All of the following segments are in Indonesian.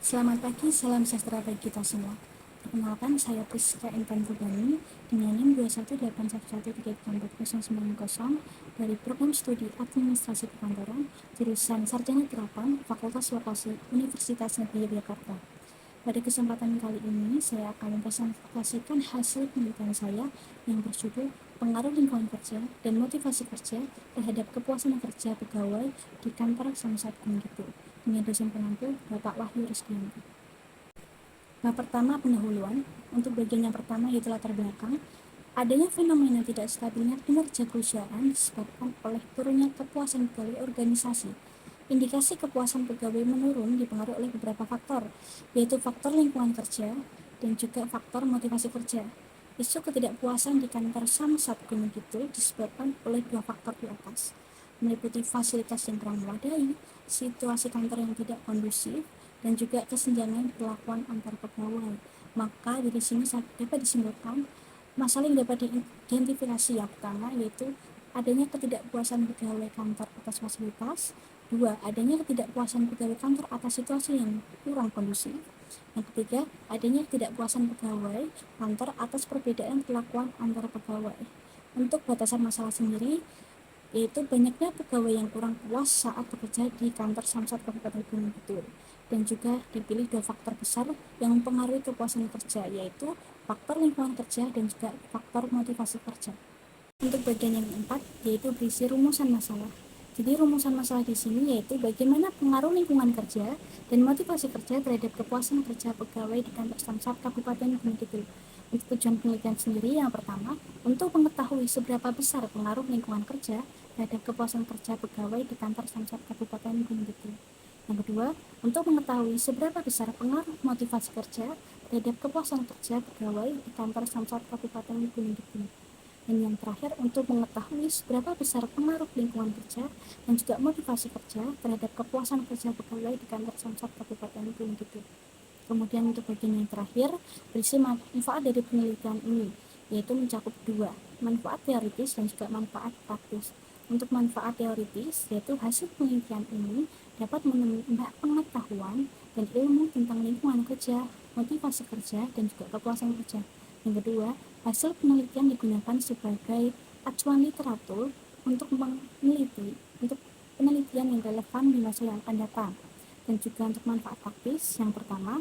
Selamat pagi, salam sejahtera bagi kita semua. Perkenalkan, saya Priska Intan Rubani dengan NIM 218113490 dari Program Studi Administrasi Perkantoran, jurusan Sarjana Terapan, Fakultas Lokasi Universitas Negeri Yogyakarta. Pada kesempatan kali ini, saya akan mempresentasikan hasil penelitian saya yang berjudul Pengaruh Lingkungan Kerja dan Motivasi Kerja terhadap Kepuasan Kerja Pegawai di Kantor Samsat Gunung Kidul dengan dosen pengampu Bapak Wahyu Rizkyanto. Nah, pertama pendahuluan. Untuk bagian yang pertama yaitu latar belakang. Adanya fenomena tidak stabilnya kinerja perusahaan disebabkan oleh turunnya kepuasan pegawai organisasi. Indikasi kepuasan pegawai menurun dipengaruhi oleh beberapa faktor, yaitu faktor lingkungan kerja dan juga faktor motivasi kerja. Isu ketidakpuasan di kantor Samsat Gunung Kidul disebabkan oleh dua faktor di atas, meliputi fasilitas yang kurang memadai, situasi kantor yang tidak kondusif, dan juga kesenjangan perlakuan antar pegawai. Maka dari sini dapat disimpulkan masalah yang dapat diidentifikasi yang pertama yaitu adanya ketidakpuasan pegawai kantor atas fasilitas. Dua, adanya ketidakpuasan pegawai kantor atas situasi yang kurang kondusif. Yang ketiga, adanya ketidakpuasan pegawai kantor atas perbedaan perlakuan antar pegawai. Untuk batasan masalah sendiri, yaitu banyaknya pegawai yang kurang puas saat bekerja di kantor Samsat Kabupaten Gunung Kidul, dan juga dipilih dua faktor besar yang mempengaruhi kepuasan kerja, yaitu faktor lingkungan kerja dan juga faktor motivasi kerja. Untuk bagian yang keempat yaitu berisi rumusan masalah. Jadi rumusan masalah di sini yaitu bagaimana pengaruh lingkungan kerja dan motivasi kerja terhadap kepuasan kerja pegawai di kantor Samsat Kabupaten Gunung Kidul. Untuk tujuan penelitian sendiri, yang pertama, untuk mengetahui seberapa besar pengaruh lingkungan kerja terhadap kepuasan kerja pegawai di kantor Samsat Kabupaten Gunung Kidul. Yang kedua, untuk mengetahui seberapa besar pengaruh motivasi kerja terhadap kepuasan kerja pegawai di kantor Samsat Kabupaten Gunung Kidul. Dan yang terakhir, untuk mengetahui seberapa besar pengaruh lingkungan kerja dan juga motivasi kerja terhadap kepuasan kerja pegawai di kantor Samsat Kabupaten Gunung Kidul. Kemudian untuk bagian yang terakhir, berisi manfaat dari penelitian ini, yaitu mencakup dua, manfaat teoritis dan juga manfaat praktis. Untuk manfaat teoritis, yaitu hasil penelitian ini dapat menambah pengetahuan dan ilmu tentang lingkungan kerja, motivasi kerja, dan juga kepuasan kerja. Yang kedua, hasil penelitian digunakan sebagai acuan literatur untuk penelitian yang relevan di masa yang akan datang. Dan juga untuk manfaat praktis, yang pertama,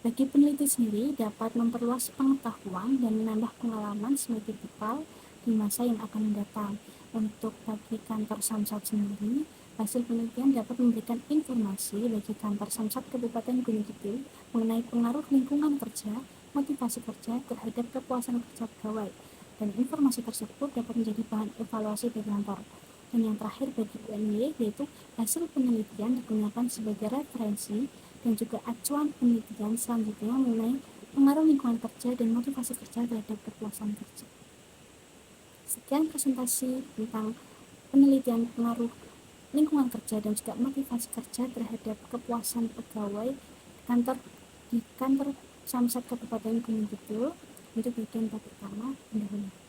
bagi peneliti sendiri dapat memperluas pengetahuan dan menambah pengalaman sebagai bekal di masa yang akan datang. Untuk bagi kantor Samsat sendiri, hasil penelitian dapat memberikan informasi bagi kantor Samsat Kabupaten Gunung Kidul mengenai pengaruh lingkungan kerja, motivasi kerja terhadap kepuasan kerja pegawai, dan informasi tersebut dapat menjadi bahan evaluasi bagi kantor. Dan yang terakhir bagi UNY, yaitu hasil penelitian digunakan sebagai referensi dan juga acuan penelitian selanjutnya mengenai pengaruh lingkungan kerja dan motivasi kerja terhadap kepuasan kerja. Sekian presentasi tentang penelitian pengaruh lingkungan kerja dan juga motivasi kerja terhadap kepuasan pegawai di kantor Samsat Kabupaten Gunung Kidul. Untuk bagian pertama, pendahuluan.